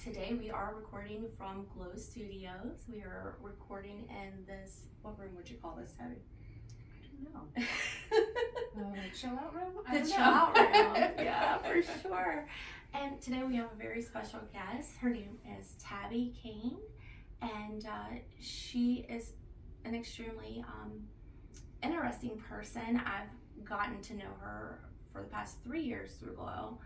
Today we are recording from Glow Studios. We are recording in this, what room would you call this, Tabby? I don't know. Chill out room? The chill out room, yeah, for sure. And today we have a very special guest. Her name is Tabby Cain, and she is an extremely interesting person. I've gotten to know her for the past 3 years through Glow.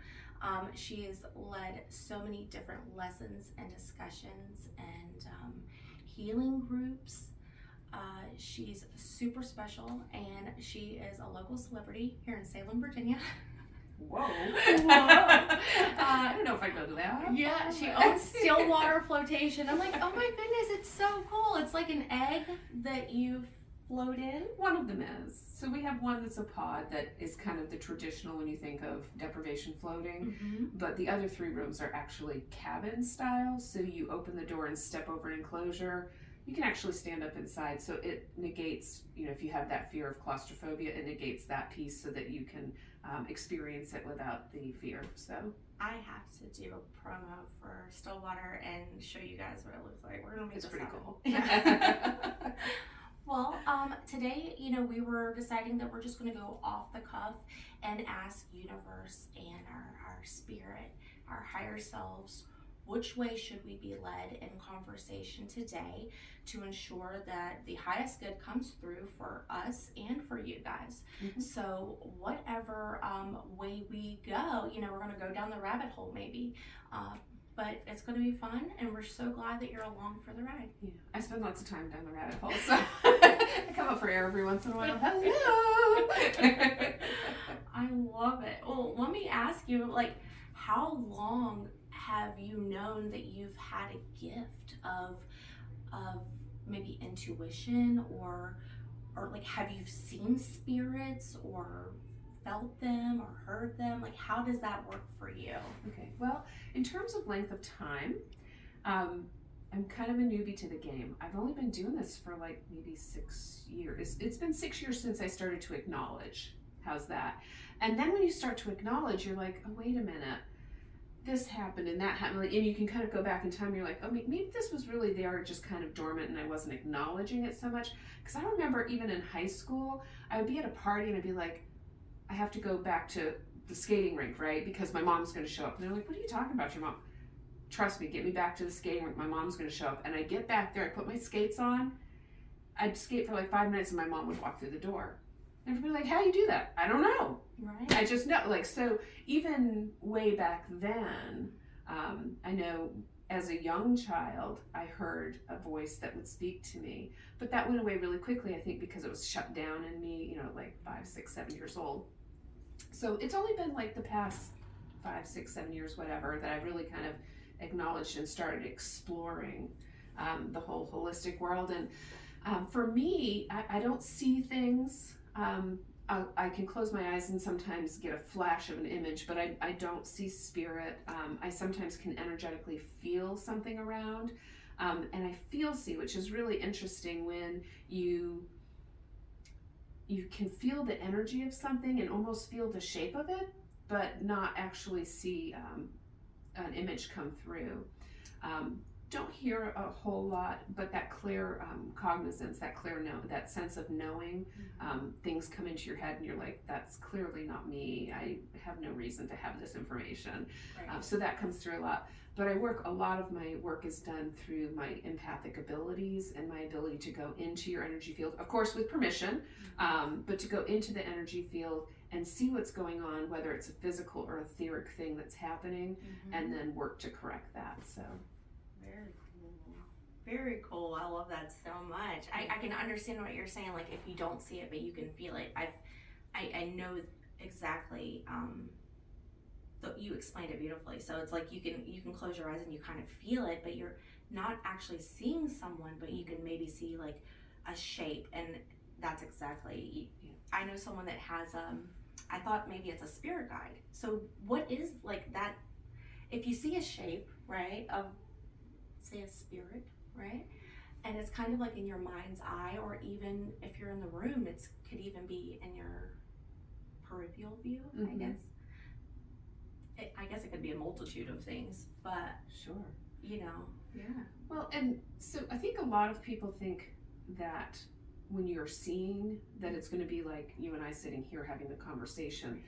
She has led so many different lessons and discussions and healing groups. She's super special, and she is a local celebrity here in Salem, Virginia. Whoa. I don't know if I go to that. Yeah, she owns Stillwater Flotation. I'm like, oh my goodness, it's so cool. It's like an egg that you float in. One of them is. So we have one that's a pod that is kind of the traditional when you think of deprivation floating. Mm-hmm. But the other 3 rooms are actually cabin style. So you open the door and step over an enclosure. You can actually stand up inside. So it negates, if you have that fear of claustrophobia, it negates that piece so that you can experience it without the fear. So I have to do a promo for Stillwater and show you guys what it looks like. We're gonna make it's this pretty happen. cool. Yeah. Well, today, we were deciding that we're just going to go off the cuff and ask universe and our spirit, our higher selves, which way should we be led in conversation today to ensure that the highest good comes through for us and for you guys. Mm-hmm. So whatever way we go, we're going to go down the rabbit hole maybe. But it's going to be fun, and we're so glad that you're along for the ride. Yeah, I spend lots of time down the rabbit hole, so I come up for air every once in a while. Hello! I love it. Well, let me ask you, how long have you known that you've had a gift of maybe intuition or have you seen spirits or felt them or heard them? How does that work for you? Okay, well, in terms of length of time, I'm kind of a newbie to the game. I've only been doing this for maybe 6 years. It's been 6 years since I started to acknowledge. How's that? And then when you start to acknowledge, you're like, oh, wait a minute. This happened and that happened. And you can kind of go back in time. You're like, oh, maybe this was really there, just kind of dormant, and I wasn't acknowledging it so much. Because I remember even in high school, I would be at a party and I'd be like, I have to go back to the skating rink, right? Because my mom's going to show up. And they're like, what are you talking about, your mom? Trust me, get me back to the skating rink. My mom's going to show up. And I get back there, I put my skates on. I'd skate for 5 minutes and my mom would walk through the door. And everybody like, how do you do that? I don't know. Right. I just know. So even way back then, I know as a young child, I heard a voice that would speak to me. But that went away really quickly, I think, because it was shut down in me, 5, 6, 7 years old. So it's only been the past 5, 6, 7 years, whatever, that I've really kind of acknowledged and started exploring the whole holistic world. And for me, I don't see things. I can close my eyes and sometimes get a flash of an image, but I don't see spirit. I sometimes can energetically feel something around, and I see, which is really interesting when you can feel the energy of something and almost feel the shape of it, but not actually see an image come through. Don't hear a whole lot, but that clear cognizance, that clear that sense of knowing, things come into your head and you're like, that's clearly not me. I have no reason to have this information. Right. So that comes through a lot. But a lot of my work is done through my empathic abilities and my ability to go into your energy field, of course with permission, but to go into the energy field and see what's going on, whether it's a physical or etheric thing that's happening, and then work to correct that. So. Very cool. Very cool. I love that so much. I can understand what you're saying. If you don't see it, but you can feel it. I know exactly. You explained it beautifully. So it's you can close your eyes and you kind of feel it, but you're not actually seeing someone, but you can maybe see a shape, and that's exactly. I know someone that has. I thought maybe it's a spirit guide. So what is that? If you see a shape, right, of say a spirit, right? And it's kind of in your mind's eye, or even if you're in the room, it could even be in your peripheral view, I guess. I guess it could be a multitude of things, but Sure. you know, yeah. Well, and so I think a lot of people think that when you're seeing that it's going to be like you and I sitting here having the conversation.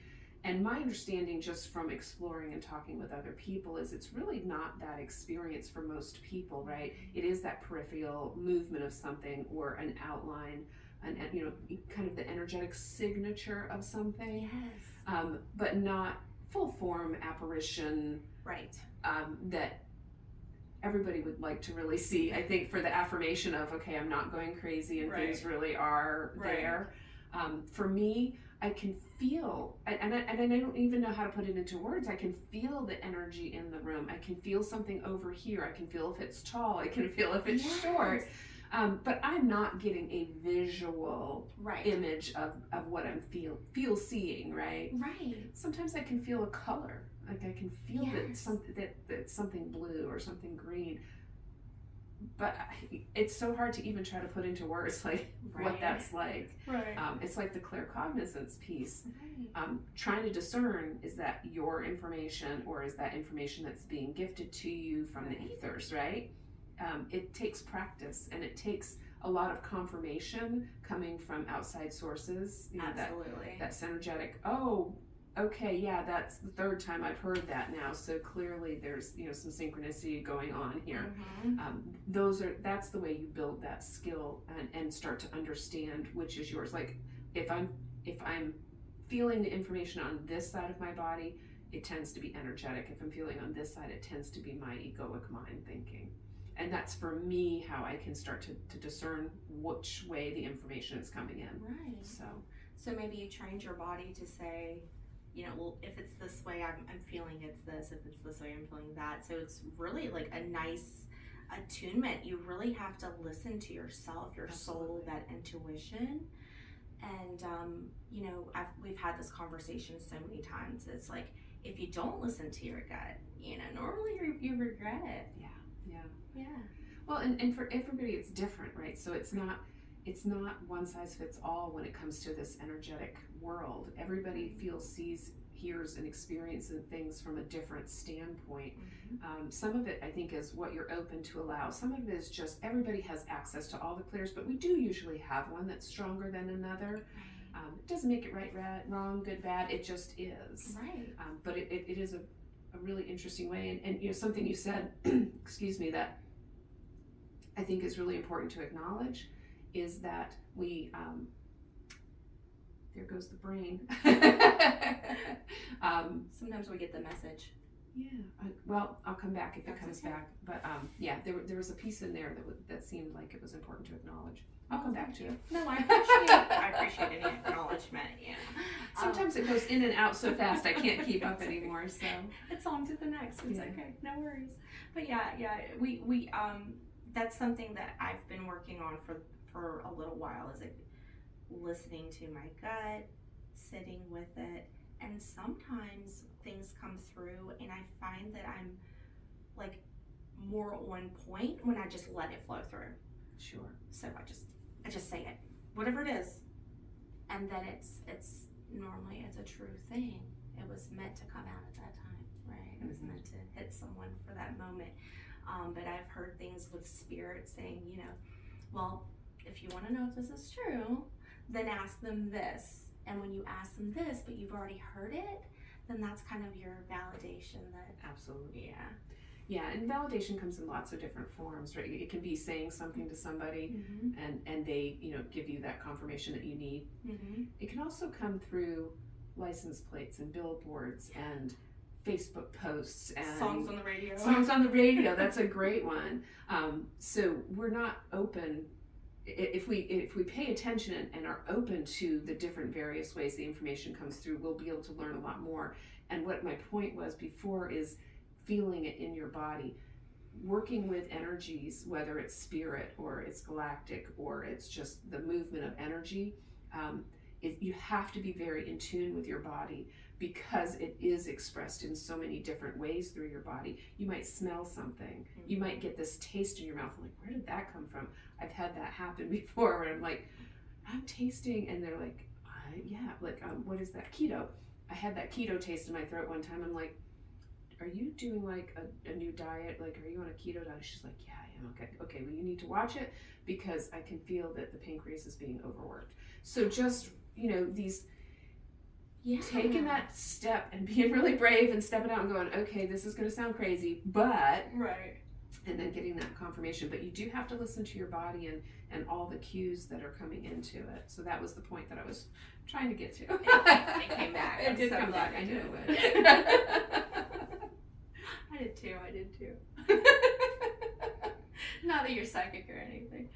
And my understanding just from exploring and talking with other people is it's really not that experience for most people, right? It is that peripheral movement of something or an outline, and you know, kind of the energetic signature of something, Yes. but not full form apparition Right. that everybody would like to really see. I think for the affirmation of, okay, I'm not going crazy and things really are there. For me, I can feel, and I don't even know how to put it into words. I can feel the energy in the room. I can feel something over here. I can feel if it's tall. I can feel if it's short. But I'm not getting a visual image of what I'm seeing, right? Right. Sometimes I can feel a color. Like I can feel that something blue or something green. But it's so hard to even try to put into words like what that's like. Right. It's like the claircognizance piece. Right. Trying to discern, is that your information or is that information that's being gifted to you from the ethers, right? It takes practice and it takes a lot of confirmation coming from outside sources. You know, Absolutely. That's energetic. Oh, okay, yeah, that's the third time I've heard that now. So clearly there's, you know, some synchronicity going on here. Mm-hmm. That's the way you build that skill and start to understand which is yours. Like if I'm feeling the information on this side of my body, it tends to be energetic. If I'm feeling on this side, it tends to be my egoic mind thinking. And that's for me how I can start to discern which way the information is coming in. Right. So maybe you trained your body to say, you know, well, if it's this way, I'm feeling it's this. If it's this way, I'm feeling that. So it's really like a nice attunement. You really have to listen to yourself, your soul, that intuition. And, you know, we've had this conversation so many times. It's like, if you don't listen to your gut, you know, normally you regret it. Yeah. Well, and for everybody it's different, right? So it's not one size fits all when it comes to this energetic world. Everybody feels, sees, hears, and experiences things from a different standpoint. Mm-hmm. Some of it, I think, is what you're open to allow. Some of it is just everybody has access to all the clears, but we do usually have one that's stronger than another. It doesn't make it right, wrong, good, bad. It just is. Right. But it is a really interesting way. And you know, something you said, excuse me, that I think is really important to acknowledge is that we, there goes the brain. Sometimes we get the message. Yeah, well, I'll come back if it That's comes okay. back. But yeah, there was a piece in there that seemed like it was important to acknowledge. I'll come back to it. No, I appreciate any acknowledgement. Yeah. Sometimes it goes in and out so fast I can't keep up anymore. So it's on to the next. It's okay. No worries. But yeah, we that's something that I've been working on for a little while. Is like listening to my gut, sitting with it, and sometimes things come through, and I find that I'm like more on point when I just let it flow through. Sure. So I just say it, whatever it is, and then it's normally it's a true thing. It was meant to come out at that time, right? It was meant to hit someone for that moment. But I've heard things with spirit saying, you know, well, if you want to know if this is true, then ask them this. And when you ask them this, but you've already heard it, then that's kind of your validation that. Absolutely. Yeah. Yeah, and validation comes in lots of different forms, right? It can be saying something to somebody and they, you know, give you that confirmation that you need. Mm-hmm. It can also come through license plates and billboards and Facebook posts and songs on the radio. Songs on the radio, that's a great one. So we're not open. If we pay attention and are open to the different various ways the information comes through, we'll be able to learn a lot more. And what my point was before is feeling it in your body, working with energies, whether it's spirit or it's galactic or it's just the movement of energy. You have to be very in tune with your body because it is expressed in so many different ways through your body. You might smell something. You might get this taste in your mouth. I'm like, where did that come from? I've had that happen before where I'm like, I'm tasting, and they're like, yeah, like, what is that? Keto. I had that keto taste in my throat one time. I'm like, are you doing like a new diet? Like, are you on a keto diet? She's like, yeah, I am. Okay, well, you need to watch it because I can feel that the pancreas is being overworked. So just, these taking that step and being really brave and stepping out and going, okay, this is going to sound crazy, but right. And then getting that confirmation. But you do have to listen to your body and all the cues that are coming into it. So that was the point that I was trying to get to. It came back. It did come back. I knew it would. I did too. Not that you're psychic or anything.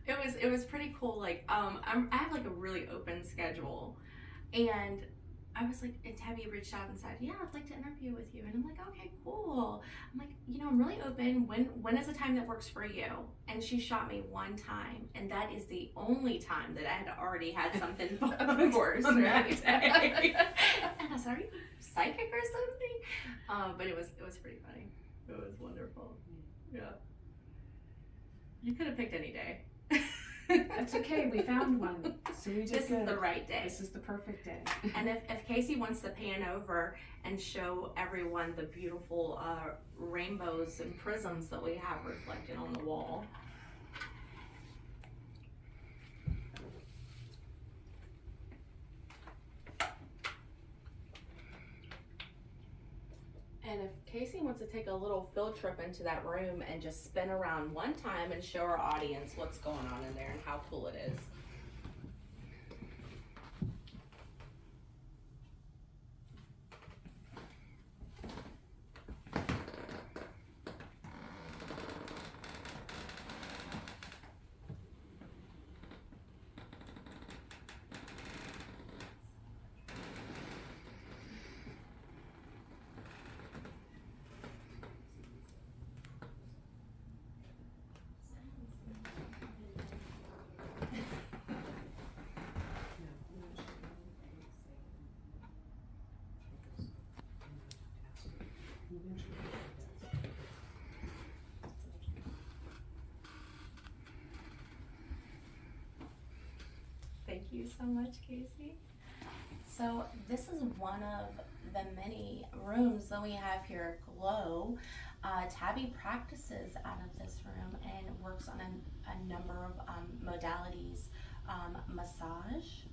It was pretty cool. Like, I have like a really open schedule, and I was like, and Tabby reached out and said, yeah, I'd like to interview with you. And I'm like, okay, cool. I'm like, I'm really open. When is a time that works for you? And she shot me one time. And that is the only time that I had already had something booked. Of course, right? And I said, are you psychic or something? But it was pretty funny. It was wonderful. Yeah. You could have picked any day. That's okay. We found one. So we did This good. is the right day. This is the perfect day. And if Casey wants to pan over and show everyone the beautiful rainbows and prisms that we have reflected on the wall. And if Casey wants to take a little field trip into that room and just spin around one time and show our audience what's going on in there and how cool it is. Thank you so much, Casey. So this is one of the many rooms that we have here at Glow. Tabby practices out of this room and works on a number of modalities. Massage.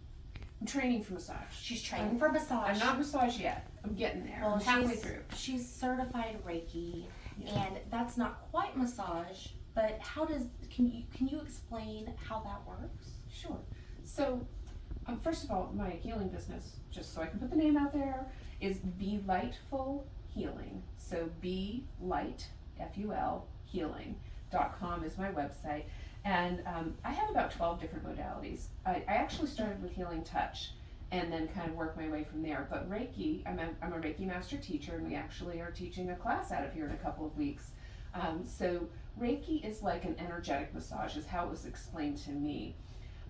I'm training for massage. She's training for massage. I'm not massage yet. I'm getting there. Well, I'm halfway through. She's certified Reiki, and that's not quite massage. But can you explain how that works? Sure. So, first of all, my healing business, just so I can put the name out there, is Be Lightful Healing. So Be Light, F-U-L, healing.com is my website. And I have about 12 different modalities. I actually started with healing touch and then kind of worked my way from there. But Reiki, I'm a Reiki master teacher, and we actually are teaching a class out of here in a couple of weeks. So Reiki is like an energetic massage, is how it was explained to me.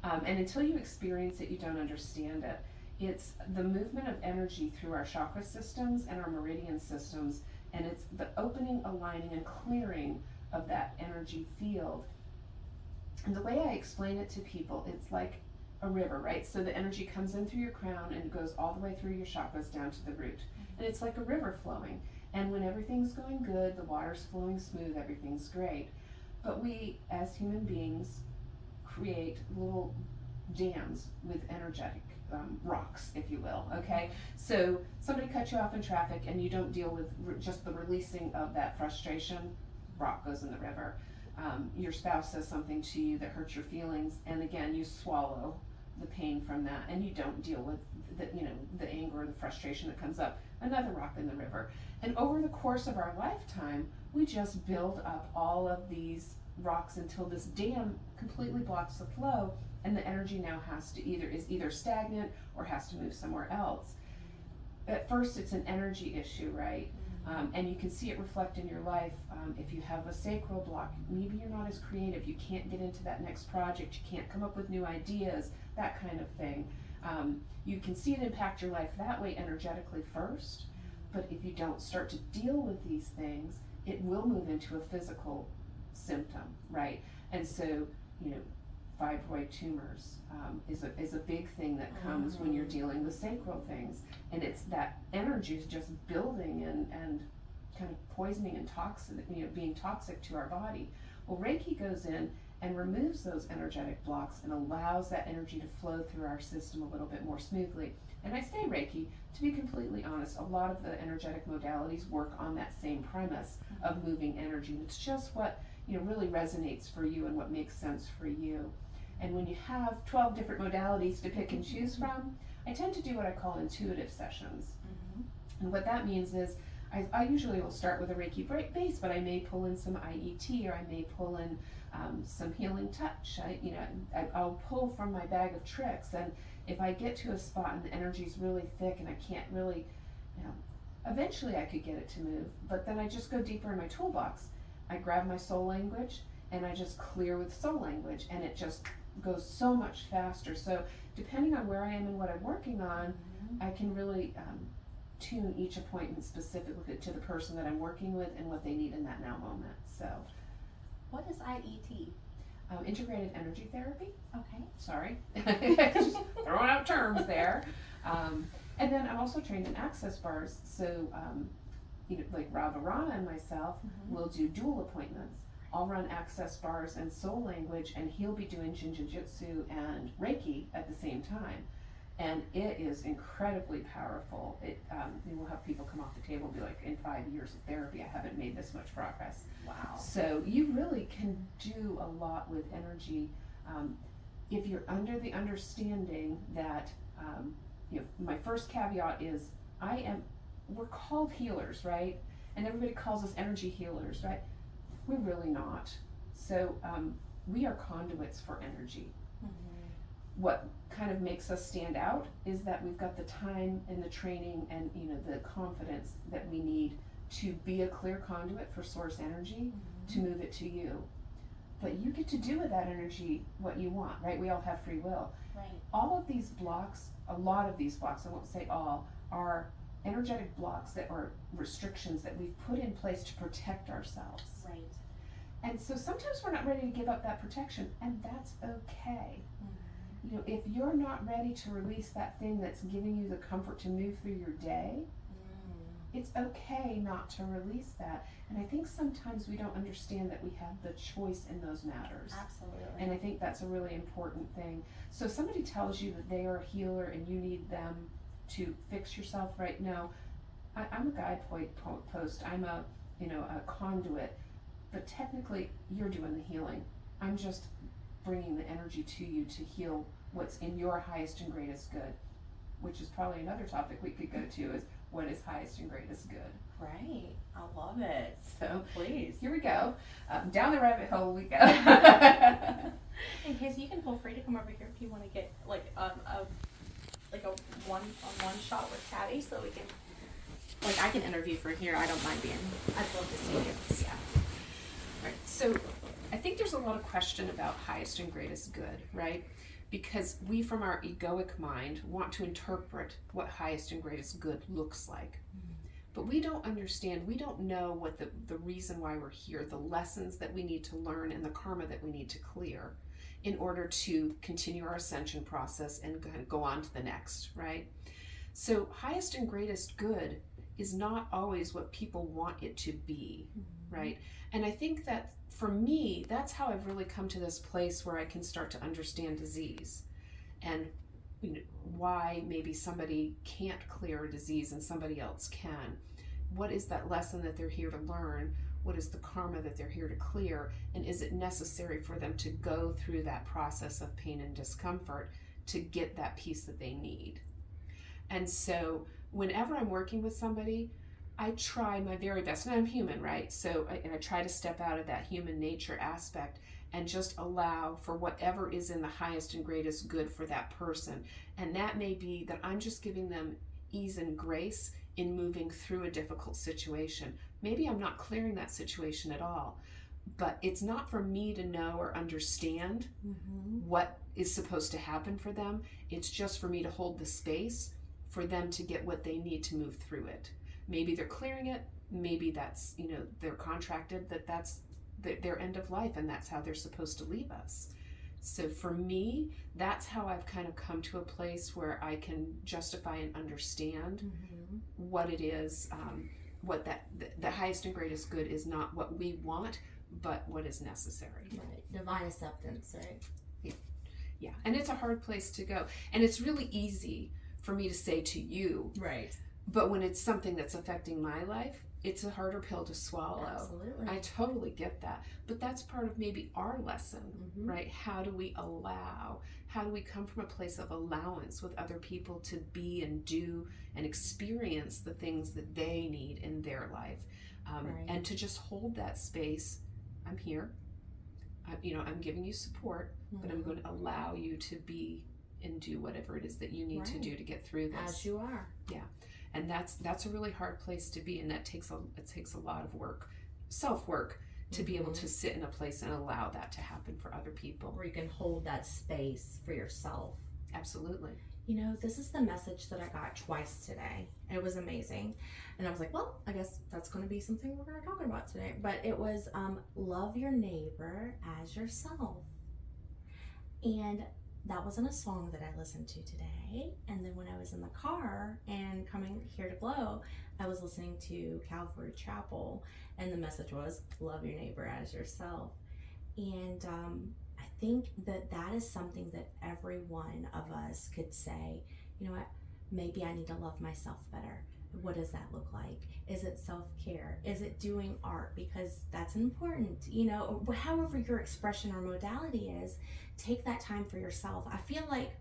And until you experience it, you don't understand it. It's the movement of energy through our chakra systems and our meridian systems, and it's the opening, aligning, and clearing of that energy field. And the way I explain it to people, it's like a river, right? So the energy comes in through your crown and goes all the way through your chakras down to the root. And it's like a river flowing. And when everything's going good, the water's flowing smooth, everything's great. But we, as human beings, create little dams with energetic rocks, if you will, okay? So somebody cuts you off in traffic and you don't deal with just the releasing of that frustration, rock goes in the river. Your spouse says something to you that hurts your feelings, and again, you swallow the pain from that, and you don't deal with the anger or the frustration that comes up, another rock in the river. And over the course of our lifetime, we just build up all of these rocks until this dam completely blocks the flow, and the energy now is either stagnant or has to move somewhere else. At first, it's an energy issue, right? And you can see it reflect in your life. If you have a sacral block, maybe you're not as creative, you can't get into that next project, you can't come up with new ideas, that kind of thing. You can see it impact your life that way energetically first, but if you don't start to deal with these things, it will move into a physical symptom, right? And so, fibroid tumors is a big thing that comes when you're dealing with sacral things, and it's that energy is just building and kind of poisoning and toxic, being toxic to our body. Well, Reiki goes in and removes those energetic blocks and allows that energy to flow through our system a little bit more smoothly. And I say Reiki, to be completely honest, a lot of the energetic modalities work on that same premise of moving energy. It's just what really resonates for you and what makes sense for you. And when you have 12 different modalities to pick and choose from, I tend to do what I call intuitive sessions. And what that means is I usually will start with a Reiki base, but I may pull in some IET, or I may pull in some healing touch. I'll pull from my bag of tricks, and if I get to a spot and the energy's really thick and I can't really, eventually I could get it to move, but then I just go deeper in my toolbox. I grab my soul language and I just clear with soul language, and it just goes so much faster. So depending on where I am and what I'm working on, I can really tune each appointment specifically to the person that I'm working with and what they need in that now moment. So, what is IET? Integrated energy therapy. Okay. Sorry, just throwing out terms there. And then I'm also trained in access bars. So, like Rava Rana and myself will do dual appointments. I'll run access bars and soul language, and he'll be doing Jiu-Jitsu and Reiki at the same time. And it is incredibly powerful. We'll have people come off the table and be like, in 5 years of therapy, I haven't made this much progress. Wow. So you really can do a lot with energy if you're under the understanding that, my first caveat is we're called healers, right? And everybody calls us energy healers, right? We're really not. So we are conduits for energy. What kind of makes us stand out is that we've got the time and the training and the confidence that we need to be a clear conduit for source energy to move it to you. But you get to do with that energy what you want, right? We all have free will. Right. All of these blocks, a lot of these blocks, I won't say all, are energetic blocks that are restrictions that we've put in place to protect ourselves. Right. And so sometimes we're not ready to give up that protection, and that's okay. If you're not ready to release that thing that's giving you the comfort to move through your day, it's okay not to release that. And I think sometimes we don't understand that we have the choice in those matters. Absolutely. And I think that's a really important thing. So if somebody tells you that they are a healer and you need them to fix yourself right now, I'm a guidepost. I'm a conduit, but technically you're doing the healing. I'm just bringing the energy to you to heal what's in your highest and greatest good, which is probably another topic we could go to, is what is highest and greatest good. Right. I love it. So please. Here we go. Down the rabbit hole we go. In case, you can feel free to come over here if you want to get like a one-on-one shot with Tabby, so we can, I can interview for here. I don't mind being. I'd love to see you. Yeah. All right. So I think there's a lot of question about highest and greatest good, right? Because we, from our egoic mind, want to interpret what highest and greatest good looks like. But we don't understand, we don't know what the reason why we're here, the lessons that we need to learn, and the karma that we need to clear in order to continue our ascension process and go on to the next, right? So highest and greatest good is not always what people want it to be, right? And I think that for me, that's how I've really come to this place where I can start to understand disease and why maybe somebody can't clear a disease and somebody else can. What is that lesson that they're here to learn? What is the karma that they're here to clear? And is it necessary for them to go through that process of pain and discomfort to get that piece that they need? And so whenever I'm working with somebody, I try my very best, and I'm human, right? So I try to step out of that human nature aspect and just allow for whatever is in the highest and greatest good for that person. And that may be that I'm just giving them ease and grace in moving through a difficult situation. Maybe I'm not clearing that situation at all, but it's not for me to know or understand what is supposed to happen for them. It's just for me to hold the space for them to get what they need to move through it. Maybe they're clearing it, maybe that's, they're contracted, that's their end of life, and that's how they're supposed to leave us. So for me, that's how I've kind of come to a place where I can justify and understand what it is what the highest and greatest good is not what we want, but what is necessary. Right. Divine acceptance, right? Yeah. And it's a hard place to go. And it's really easy for me to say to you. Right. But when it's something that's affecting my life, it's a harder pill to swallow. Absolutely. I totally get that. But that's part of maybe our lesson, right? How do we allow? How do we come from a place of allowance with other people to be and do and experience the things that they need in their life? And to just hold that space. I'm here. I'm giving you support, but I'm going to allow you to be and do whatever it is that you need to do to get through this. As you are. Yeah. And that's a really hard place to be, and it takes a lot of work, self-work, to be able to sit in a place and allow that to happen for other people. Where you can hold that space for yourself. Absolutely. This is the message that I got twice today. It was amazing. And I was like, well, I guess that's going to be something we're going to talk about today. But it was love your neighbor as yourself. And that wasn't a song that I listened to today. And then when I was in the car and coming here to Glow, I was listening to Calvary Chapel, and the message was love your neighbor as yourself. And I think that is something that every one of us could say, you know what, maybe I need to love myself better. What does that look like? Is it self-care? Is it doing art? Because that's important, however your expression or modality is, take that time for yourself. I feel like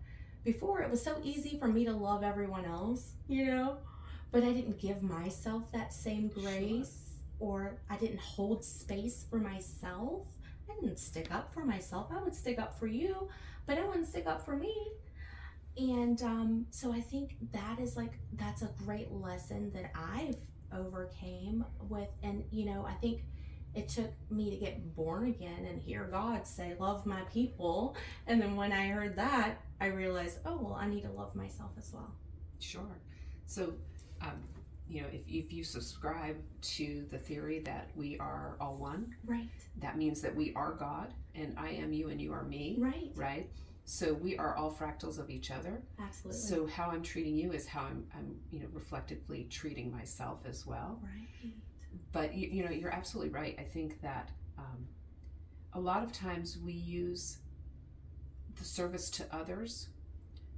before it was so easy for me to love everyone else, but I didn't give myself that same grace, or I didn't hold space for myself. I didn't stick up for myself. I would stick up for you, but I wouldn't stick up for me. And so I think that's a great lesson that I've overcame with. And I think it took me to get born again and hear God say, love my people. And then when I heard that, I realized, oh, well, I need to love myself as well. Sure. So, if you subscribe to the theory that we are all one, right, that means that we are God, and I am you and you are me, right? So we are all fractals of each other. Absolutely. So how I'm treating you is how I'm reflectively treating myself as well. Right. But you're absolutely right. I think that a lot of times we use the service to others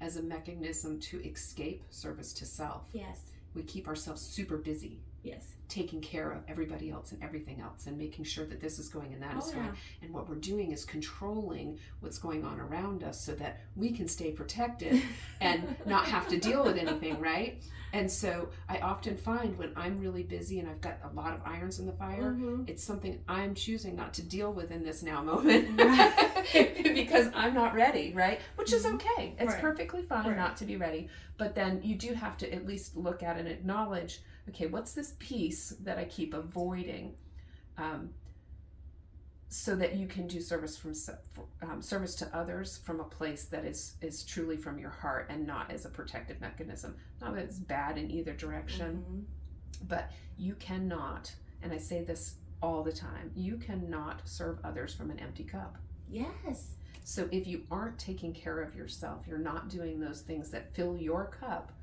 as a mechanism to escape service to self. Yes. We keep ourselves super busy. Yes. Taking care of everybody else and everything else, and making sure that this is going and that is going. And what we're doing is controlling what's going on around us so that we can stay protected and not have to deal with anything, right? And so I often find when I'm really busy and I've got a lot of irons in the fire, it's something I'm choosing not to deal with in this now moment because I'm not ready, right? Which is okay. It's perfectly fine not to be ready. But then you do have to at least look at and acknowledge, okay, what's this piece that I keep avoiding, so that you can do service service to others from a place that is truly from your heart and not as a protective mechanism. Not that it's bad in either direction, but you cannot, and I say this all the time, you cannot serve others from an empty cup. Yes. So if you aren't taking care of yourself, you're not doing those things that fill your cup,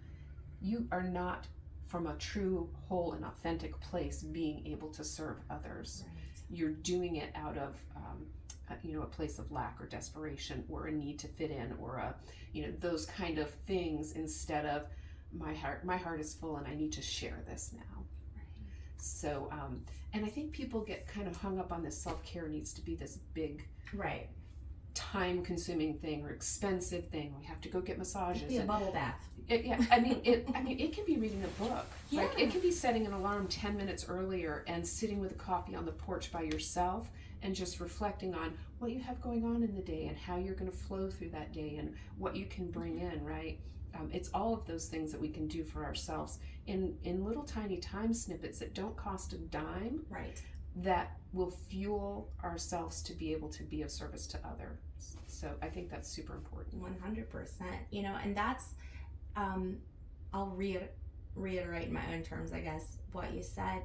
you are not from a true, whole, and authentic place being able to serve others. Right. You're doing it out of a place of lack or desperation or a need to fit in or those kind of things, instead of my heart is full and I need to share this now. Right. So and I think people get kind of hung up on this self-care needs to be this big time-consuming thing or expensive thing. We have to go get massages. It'd be a bubble bath. It can be reading a book. Yeah. Like it can be setting an alarm 10 minutes earlier and sitting with a coffee on the porch by yourself and just reflecting on what you have going on in the day and how you're going to flow through that day and what you can bring in, right? It's all of those things that we can do for ourselves in little tiny time snippets that don't cost a dime. Right. That will fuel ourselves to be able to be of service to others. So I think that's super important. 100%. And that's, I'll reiterate in my own terms, I guess, what you said.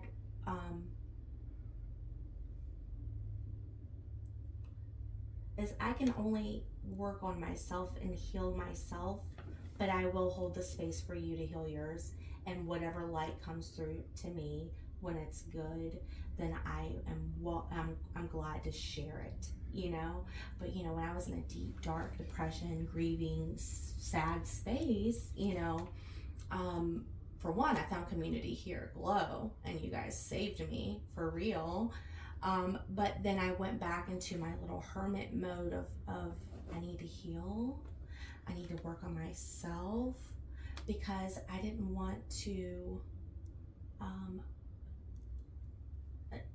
Is I can only work on myself and heal myself, but I will hold the space for you to heal yours. And whatever light comes through to me when it's good, then I'm glad to share it, you know. But you know, when I was in a deep, dark depression, grieving, sad space, you know, for one, I found community here at Glow, and you guys saved me for real. But then I went back into my little hermit mode of I need to heal, I need to work on myself, because I didn't want to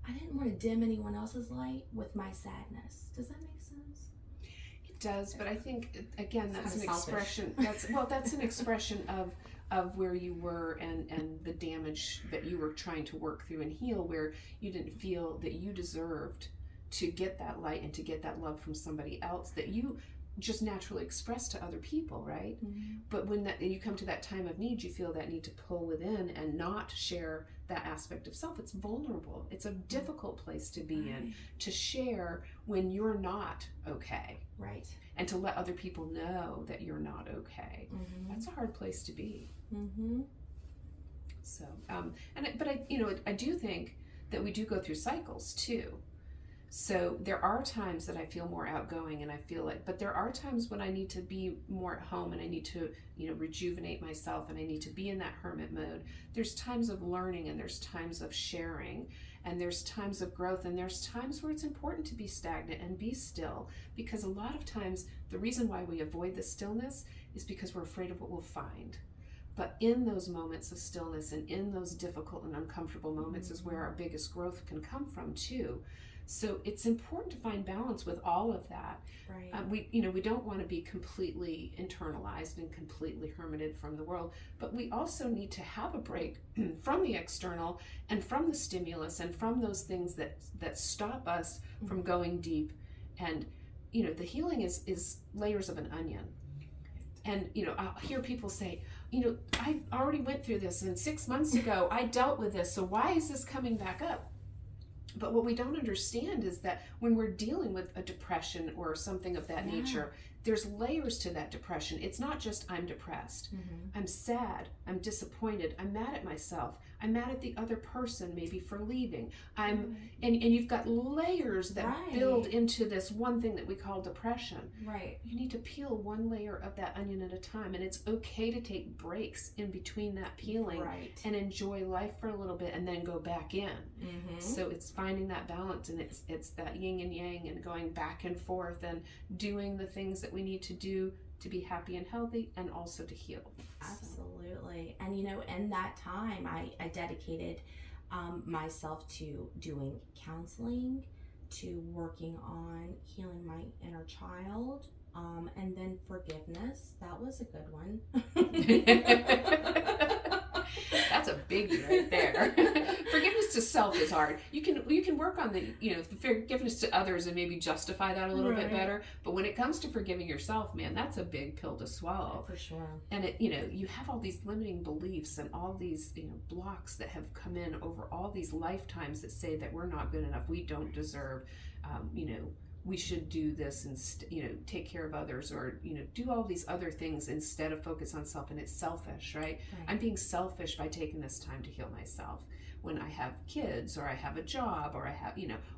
I didn't want to dim anyone else's light with my sadness. Does that make sense? It does, but I think again that's an selfish. expression. That's an expression of where you were and the damage that you were trying to work through and heal, where you didn't feel that you deserved to get that light and to get that love from somebody else that you just naturally express to other people, right? Mm-hmm. But when you come to that time of need, you feel that need to pull within and not share that aspect of self. It's vulnerable. It's a difficult place to be in, to share when you're not okay. Right. And to let other people know that you're not okay. Mm-hmm. That's a hard place to be. Mm-hmm. So, but I do think that we do go through cycles too. So there are times that I feel more outgoing and I feel like, but there are times when I need to be more at home and I need to, rejuvenate myself and I need to be in that hermit mode. There's times of learning and there's times of sharing and there's times of growth and there's times where it's important to be stagnant and be still, because a lot of times the reason why we avoid the stillness is because we're afraid of what we'll find. But in those moments of stillness and in those difficult and uncomfortable moments is where our biggest growth can come from too. So it's important to find balance with all of that. Right. We don't want to be completely internalized and completely hermited from the world, but we also need to have a break from the external and from the stimulus and from those things that stop us from going deep. And the healing is layers of an onion. And I'll hear people say, I already went through this, and 6 months ago I dealt with this, so why is this coming back up? But what we don't understand is that when we're dealing with a depression or something of that nature, there's layers to that depression. It's not just I'm depressed. Mm-hmm. I'm sad. I'm disappointed. I'm mad at myself. I'm mad at the other person, maybe for leaving. And you've got layers that build into this one thing that we call depression. Right. You need to peel one layer of that onion at a time, and it's okay to take breaks in between that peeling and enjoy life for a little bit and then go back in. Mm-hmm. So it's finding that balance, and it's that yin and yang and going back and forth and doing the things that we need to do to be happy and healthy and also to heal. Absolutely. And in that time I dedicated myself to doing counseling, to working on healing my inner child, and then forgiveness. That was a good one. That's a biggie right there. Forgiveness to self is hard. You can work on the forgiveness to others and maybe justify that a little bit better. But when it comes to forgiving yourself, man, that's a big pill to swallow. For sure. And you have all these limiting beliefs and all these blocks that have come in over all these lifetimes that say that we're not good enough, we don't deserve, we should do this and take care of others, or do all these other things instead of focus on self. And it's selfish, right? I'm being selfish by taking this time to heal myself when I have kids or I have a job or I have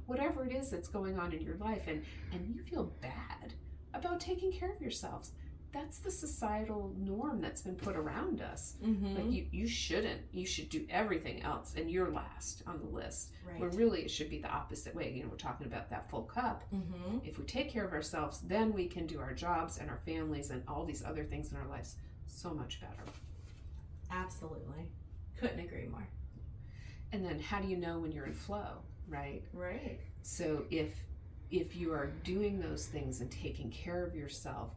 whatever it is that's going on in your life, and you feel bad about taking care of yourselves. That's the societal norm that's been put around us. Mm-hmm. Like you shouldn't. You should do everything else, and you're last on the list. Right. When really it should be the opposite way. We're talking about that full cup. Mm-hmm. If we take care of ourselves, then we can do our jobs and our families and all these other things in our lives so much better. Absolutely. Couldn't agree more. And then how do you know when you're in flow, right? Right. So if you are doing those things and taking care of yourself,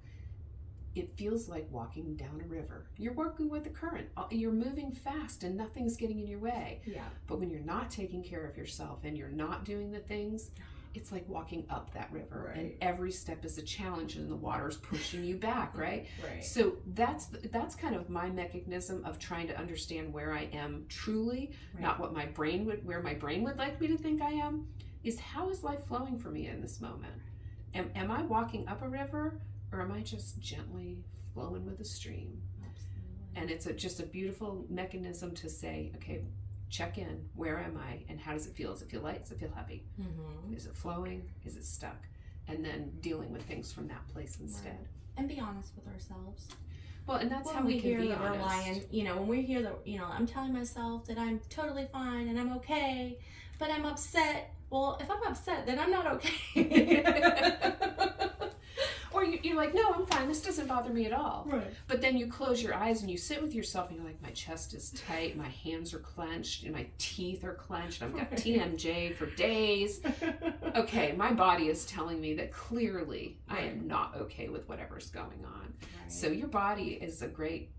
it feels like walking down a river. You're working with the current. You're moving fast and nothing's getting in your way. Yeah. But when you're not taking care of yourself and you're not doing the things, it's like walking up that river. Right. And every step is a challenge and the water's pushing you back, right? Right. So that's kind of my mechanism of trying to understand where I am truly, not what where my brain would like me to think I am, is how is life flowing for me in this moment? Am I walking up a river? Or am I just gently flowing with the stream? Absolutely. And it's just a beautiful mechanism to say, okay, check in. Where am I? And how does it feel? Does it feel light? Does it feel heavy? Is it flowing? Is it stuck? And then dealing with things from that place instead. Right. And be honest with ourselves. Well, and that's when how we can hear be that honest. We're lying, when we hear that, I'm telling myself that I'm totally fine and I'm okay, but I'm upset. Well, if I'm upset, then I'm not okay. Or you're like, no, I'm fine. This doesn't bother me at all. Right. But then you close your eyes and you sit with yourself and you're like, my chest is tight, my hands are clenched, and my teeth are clenched. I've got TMJ for days. Okay, my body is telling me that clearly I am not okay with whatever's going on. Right. So your body is a great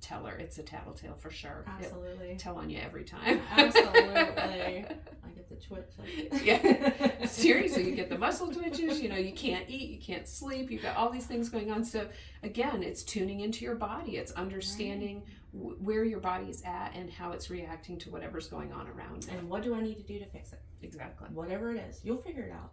teller. It's a tattletale for sure. Absolutely. It'll tell on you every time. Absolutely. I get the twitch. Yeah. Seriously, you get the muscle twitches, you can't eat, you can't sleep, you've got all these things going on. So again, it's tuning into your body. It's understanding where your body is at and how it's reacting to whatever's going on around it. And what do I need to do to fix it? Exactly. Whatever it is, you'll figure it out.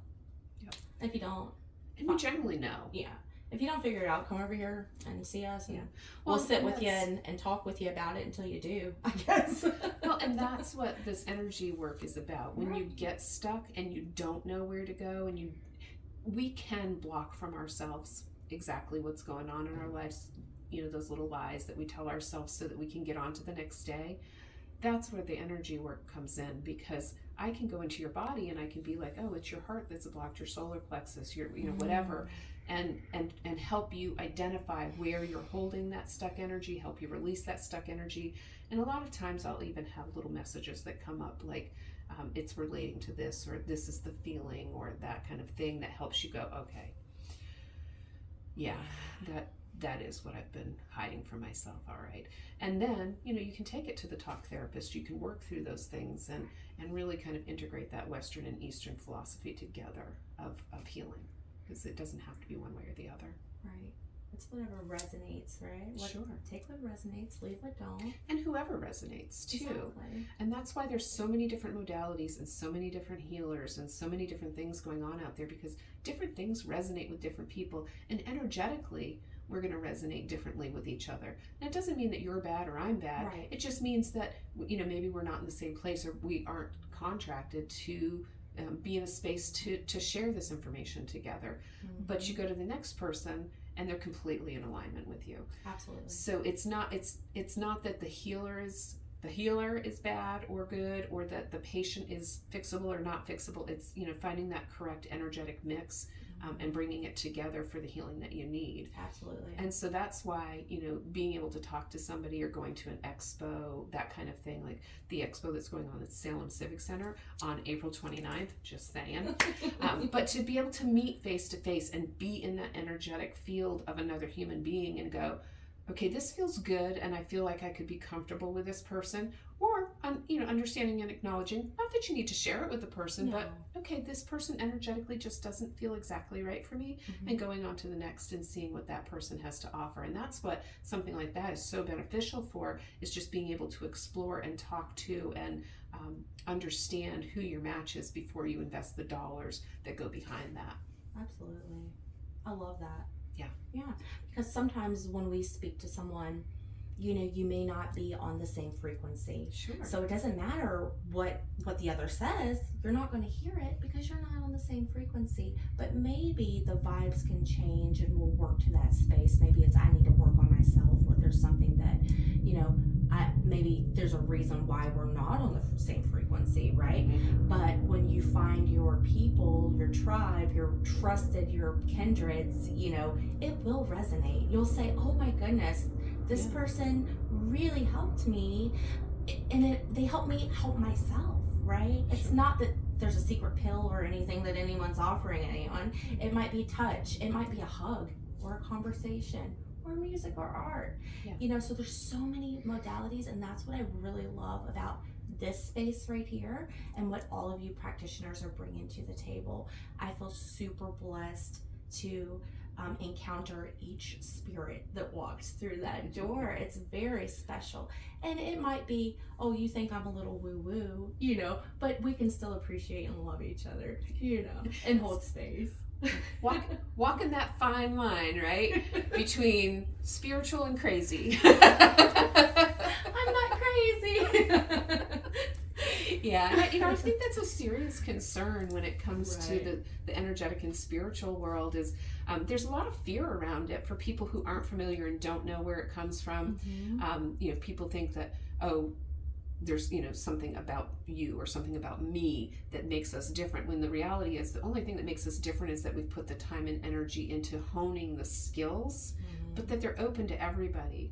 Yep. If you don't. And you generally know. Yeah. If you don't figure it out, come over here and see us, and we'll sit with you and talk with you about it until you do, I guess. Well, and that's what this energy work is about. When you get stuck and you don't know where to go, and we can block from ourselves exactly what's going on in our lives, those little lies that we tell ourselves so that we can get on to the next day. That's where the energy work comes in, because I can go into your body and I can be like, oh, it's your heart that's blocked, your solar plexus, your whatever, and help you identify where you're holding that stuck energy, help you release that stuck energy. And a lot of times I'll even have little messages that come up like, it's relating to this, or this is the feeling, or that kind of thing that helps you go, okay, yeah, that is what I've been hiding from myself. All right. And then, you can take it to the talk therapist. You can work through those things and really kind of integrate that Western and Eastern philosophy together of healing, because it doesn't have to be one way or the other. Right. It's whatever resonates, right? Sure. Take what resonates, leave what don't. And whoever resonates too. Exactly. And that's why there's so many different modalities and so many different healers and so many different things going on out there, because different things resonate with different people. And energetically, we're going to resonate differently with each other. And it doesn't mean that you're bad or I'm bad. Right. It just means that, maybe we're not in the same place, or we aren't contracted to be in a space to share this information together. Mm-hmm. But you go to the next person and they're completely in alignment with you. Absolutely. So it's not that the healer is bad or good, or that the patient is fixable or not fixable. It's, finding that correct energetic mix. And bringing it together for the healing that you need. Absolutely. And so that's why, being able to talk to somebody or going to an expo, that kind of thing, like the expo that's going on at Salem Civic Center on April 29th, just saying. But to be able to meet face to face and be in that energetic field of another human being and go, okay, this feels good, and I feel like I could be comfortable with this person, or understanding and acknowledging, not that you need to share it with the person, but okay, this person energetically just doesn't feel exactly right for me, and going on to the next and seeing what that person has to offer. And that's what something like that is so beneficial for, is just being able to explore and talk to and understand who your match is before you invest the dollars that go behind that. Absolutely. I love that. Yeah, because sometimes when we speak to someone, you may not be on the same frequency. Sure. So it doesn't matter what the other says. You're not going to hear it because you're not on the same frequency. But maybe the vibes can change and we'll work to that space. Maybe it's I need to work on myself, or there's something that, maybe there's a reason why we're not on the same frequency, right? Mm-hmm. But when you find your people, your tribe, your trusted, your kindreds, it will resonate. You'll say, oh my goodness, this person really helped me, and they helped me help myself, right? It's not that there's a secret pill or anything that anyone's offering anyone. It might be touch, it might be a hug, or a conversation, or music or art. So there's so many modalities, and that's what I really love about this space right here and what all of you practitioners are bringing to the table. I feel super blessed to encounter each spirit that walks through that door. It's very special. And it might be, oh, you think I'm a little woo-woo, but we can still appreciate and love each other, and hold space. Walking that fine line, right? Between spiritual and crazy. I'm not crazy. Yeah, and I think that's a serious concern when it comes to the energetic and spiritual world. Is there's a lot of fear around it for people who aren't familiar and don't know where it comes from. People think that, oh, there's something about you or something about me that makes us different, when the reality is the only thing that makes us different is that we've put the time and energy into honing the skills, but that they're open to everybody.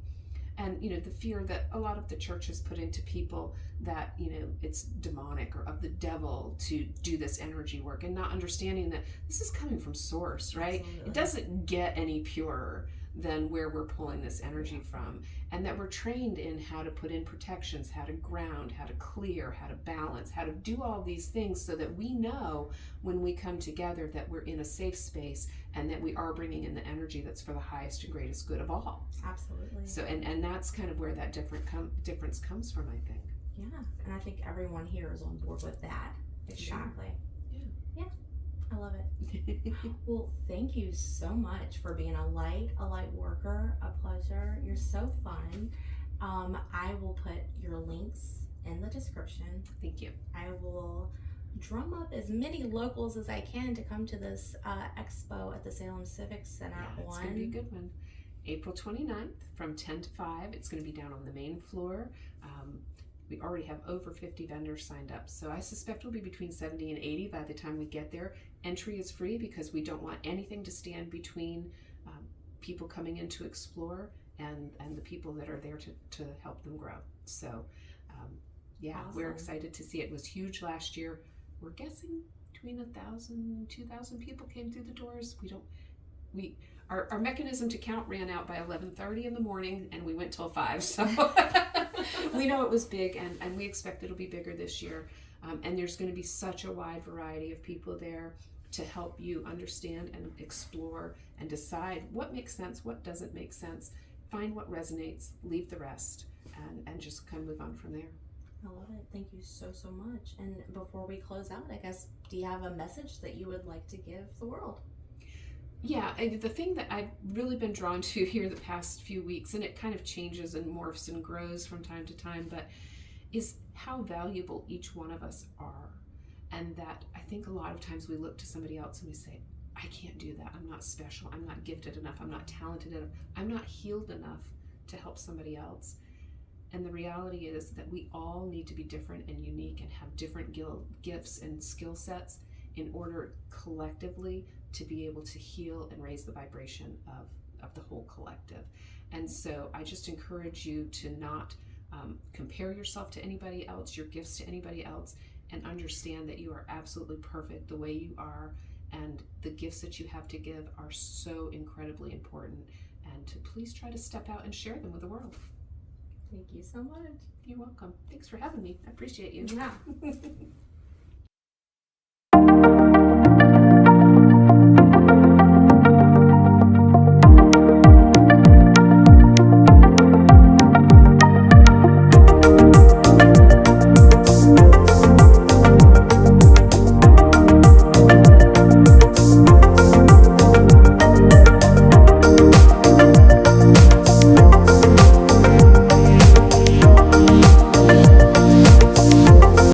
And the fear that a lot of the church has put into people that it's demonic or of the devil to do this energy work, and not understanding that this is coming from source, right? Absolutely. It doesn't get any purer than where we're pulling this energy from, and that we're trained in how to put in protections, how to ground, how to clear, how to balance, how to do all these things, so that we know when we come together that we're in a safe space and that we are bringing in the energy that's for the highest and greatest good of all. Absolutely. So and that's kind of where that difference comes from, I think. Yeah, and I think everyone here is on board with that. Exactly. Sure. Yeah. I love it. Well, thank you so much for being a light worker, a pleasure. You're so fun. I will put your links in the description. Thank you. I will drum up as many locals as I can to come to this expo at the Salem Civic Center. It's going to be a good one. April 29th from 10 to 5. It's going to be down on the main floor. We already have over 50 vendors signed up, so I suspect we'll be between 70 and 80 by the time we get there. Entry is free because we don't want anything to stand between people coming in to explore and the people that are there to help them grow. So awesome. We're excited to see it. It was huge last year. We're guessing between 1,000, 2,000 people came through the doors. Our mechanism to count ran out by 11:30 in the morning, and we went till 5. So we know it was big, and we expect it'll be bigger this year. And there's going to be such a wide variety of people there to help you understand and explore and decide what makes sense, what doesn't make sense, find what resonates, leave the rest, and just kind of move on from there. I love it. Thank you so much. And before we close out, I guess, do you have a message that you would like to give the world? Yeah, the thing that I've really been drawn to here the past few weeks, and it kind of changes and morphs and grows from time to time, but is how valuable each one of us are. And that I think a lot of times we look to somebody else and we say, I can't do that. I'm not special. I'm not gifted enough. I'm not talented enough. I'm not healed enough to help somebody else. And the reality is that we all need to be different and unique and have different gifts and skill sets in order collectively to be able to heal and raise the vibration of the whole collective. And so I just encourage you to not compare yourself to anybody else, your gifts to anybody else, and understand that you are absolutely perfect the way you are, and the gifts that you have to give are so incredibly important, and to please try to step out and share them with the world. Thank you so much. You're welcome. Thanks for having me. I appreciate you. Yeah.